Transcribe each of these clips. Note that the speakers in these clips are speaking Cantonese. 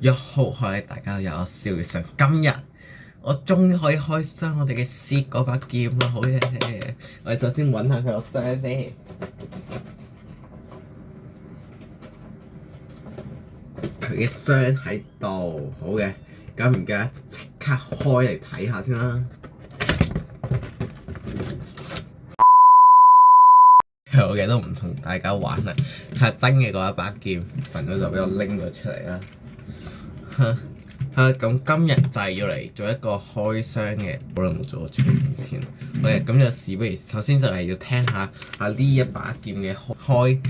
1號大家有少少上，今日我終於可以開箱我哋嘅 Seed 嗰把劍啦，好嘢！我哋首先揾下佢個箱先，佢嘅箱喺度，好嘅。咁而家即刻開嚟睇下先啦。我嘅都唔同大家玩啦，係真嘅嗰一把劍，神咗就俾我拎咗出嚟啦。咁今日就係要嚟做一個開箱嘅，好耐冇做過長片。咁就事不宜遲，首先就係要聽下呢一把劍嘅開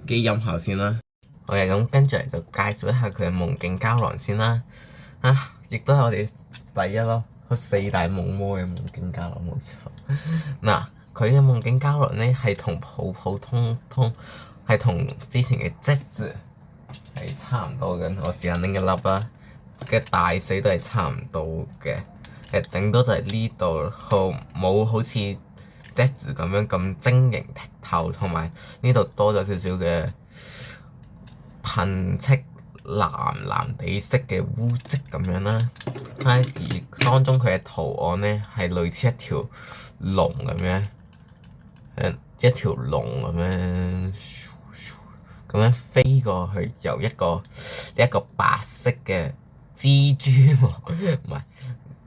機音效先啦。咁跟住嚟就介紹一下佢嘅夢境膠囊先啦。亦都係我哋第一咯，4大夢魔嘅夢境膠囊冇錯。嗱，佢嘅夢境膠囊咧係同普通係同之前嘅質字係差唔多嘅。我試下拎一粒啦，嘅大細都係差唔多嘅。頂多就係呢度冇好似質字咁樣咁晶瑩剔透，同埋呢度多咗少少嘅噴漆藍地色嘅污跡咁樣啦。而當中佢嘅圖案咧係類似一條龍咁樣，一條龍咁樣飛過去，由一個白色嘅蜘蛛唔係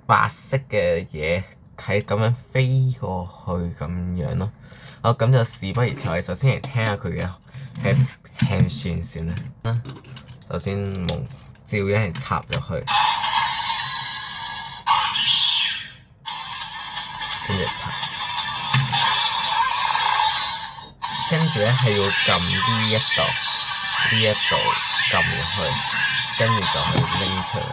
白色嘅嘢係咁樣飛過去咁樣咯。咁就事不宜遲，我哋首先嚟聽下佢嘅輕算先啦。首先照樣係插入去，跟住拍，跟住咧係要撳呢一度撳入去，跟住就係拎出嚟。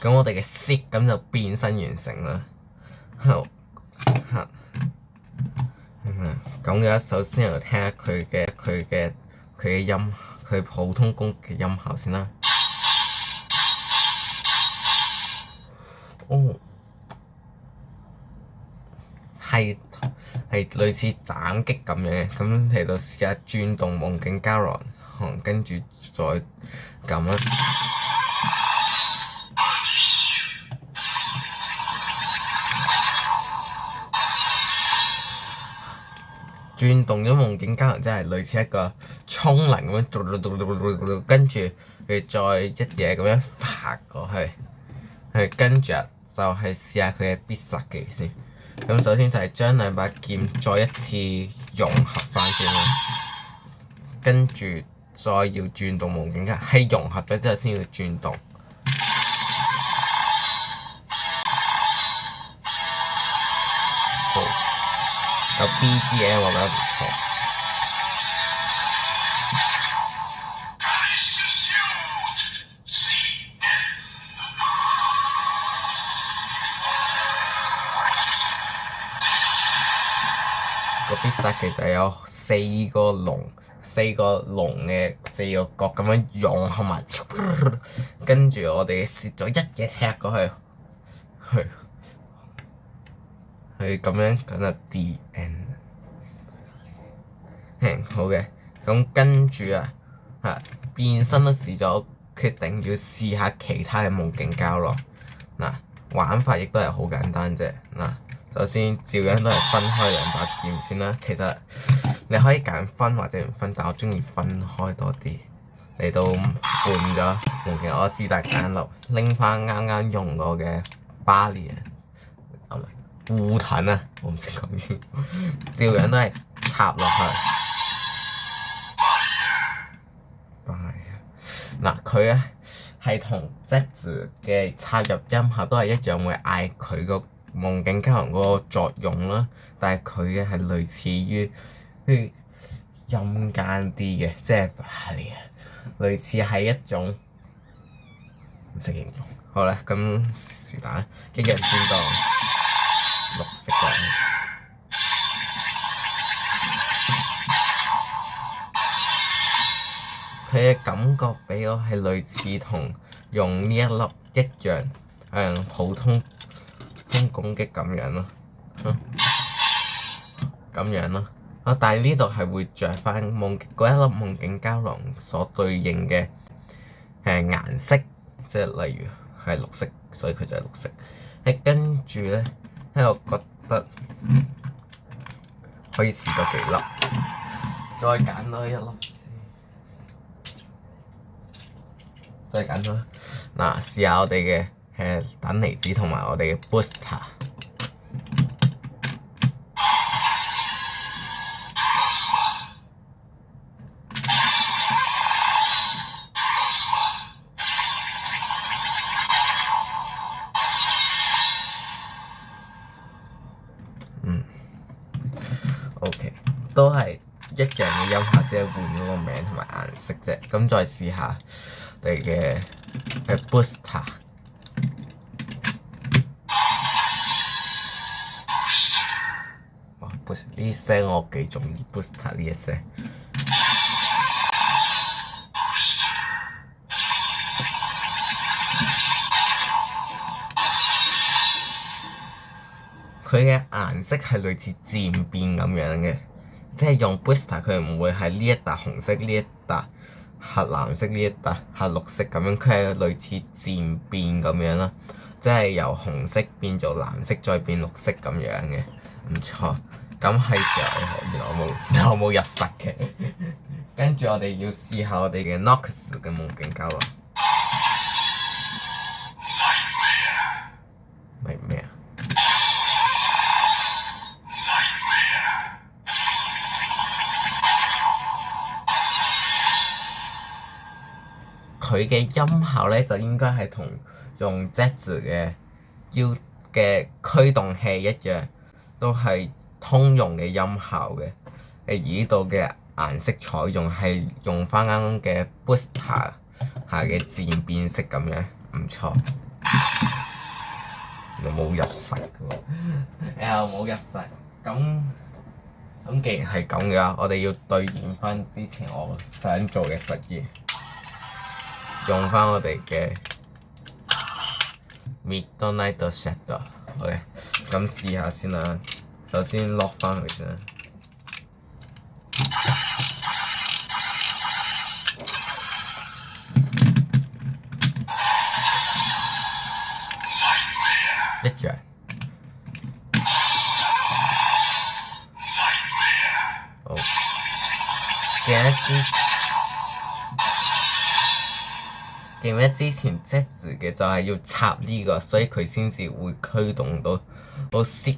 咁我哋嘅 Seed 咁就變身完成啦。咁嘅首先嚟聽下佢嘅音，佢普通攻擊嘅音效先啦。係類似斬擊咁樣嘅。咁嚟到試下轉動夢境膠囊，跟住再撳啦。轉動咗夢境膠囊，即係類似一個充能咁樣，跟住佢再一嘢咁樣發過去，跟住就係試下佢嘅必殺技先。咁首先就係將兩把劍再一次融合翻先啦，跟住再要轉動夢境膠囊，係融合咗之後先要轉動。好，首 BGM 我覺得唔錯。個必殺其實有4個龍嘅4個角咁樣融合埋，跟住我哋蝕咗一嘢踢過去咁樣就 The End。好嘅，咁跟住變身都試咗，決定要試下其他嘅夢境膠囊。玩法亦都係好簡單啫。首先照樣都係分開兩把劍先啦。其實你可以揀分或者唔分，但我鍾意分開多啲，嚟到換咗夢境。我試大揀粒，拎翻啱啱用過嘅巴利護盾啊，我唔識講英文，照樣都係插落去。佢咧係同質字嘅插入音效都係一樣，會嗌佢個夢境膠囊嗰個作用啦。但係佢嘅係類似於陰間啲嘅，即係類似係一種唔識形容。好啦，咁是但一樣轉動綠色嘅。佢嘅感覺俾我係類似同用呢一粒一樣，普通通攻擊咁樣咯，咁樣咯。但係呢度係會着翻嗰一粒夢境膠囊所對應嘅顏色，即係例如係綠色，所以佢就係綠色。跟住咧，我覺得可以試多幾粒，再揀多一粒先，再揀多嗱，試下我哋嘅等離子同埋我哋嘅 booster。OK， 都係一樣嘅音效，只係換咗個名同埋顏色啫。咁再試下我哋嘅 booster。哇 ，booster 呢聲我幾中意 booster 呢一聲。佢嘅顏色係類似漸變咁樣嘅，即係用 booster 佢唔會係呢一笪紅色，呢一笪係藍色，呢一笪係綠色咁樣，佢係類似漸變咁樣啦，即係由紅色變做藍色再變綠色咁樣嘅，唔錯。咁係時候，原來我冇入實嘅。跟住我哋要試下我哋嘅 Nox 嘅夢境膠囊。係咩啊？佢嘅音效咧就應該係同用 Z 嘅腰嘅驅動器一樣，都係通用嘅音效嘅。而呢度嘅顏色採用係用翻啱啱嘅 booster 下嘅漸變色咁樣，唔錯。又冇入實嘅喎，又冇入實。咁既然係咁嘅話，我哋要兌現翻之前我想做嘅實驗。用翻我哋嘅 Midnight Shadow，OK，咁試下先啦。首先落翻佢先啦。一樣。好，記唔記得之前 Z 字嘅就係要插呢個，所以佢先至會驅動到。我 Seek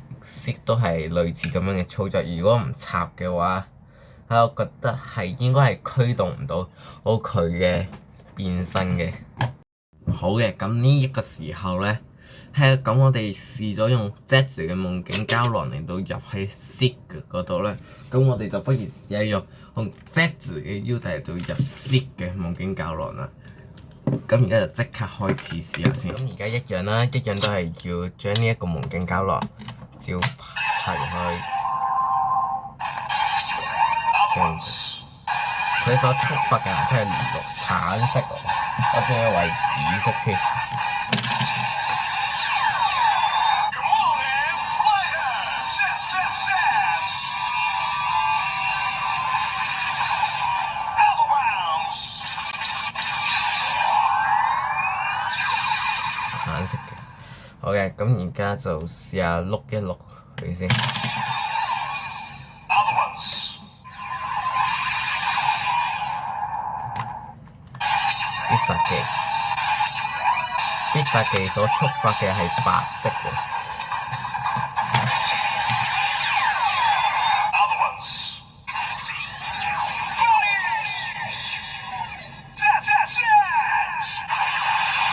都係類似咁樣嘅操作。如果唔插嘅話，我覺得係應該係驅動唔到佢嘅變身嘅。好嘅，咁呢一個時候咧，咁我哋試咗用 Z 字嘅夢境膠囊嚟到入喺 Seek 嗰度咧，咁我哋就不如試下用 Z 字嘅腰帶嚟到入 Seek 嘅夢境膠囊啦。咁而家就即刻開始試下先。咁而家一樣啦，一樣都係要將呢一個夢境膠囊照插入去。佢所觸發嘅顏色係橙色喎，我仲以為紫色添。橙色嘅，好嘅，咁而家就試下碌一碌佢先。必殺技所觸發嘅係白色喎。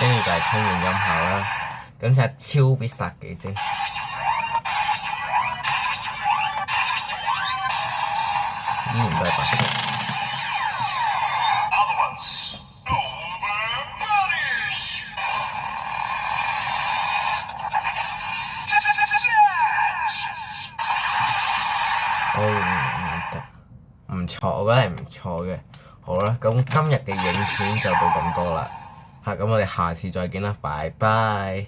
跟住就係通用音效啦，咁就係超必殺技先。依然都係白色。唔錯，我覺得係唔錯嘅。好啦，咁今日嘅影片就到咁多啦。咁我哋下次再見啦，拜拜。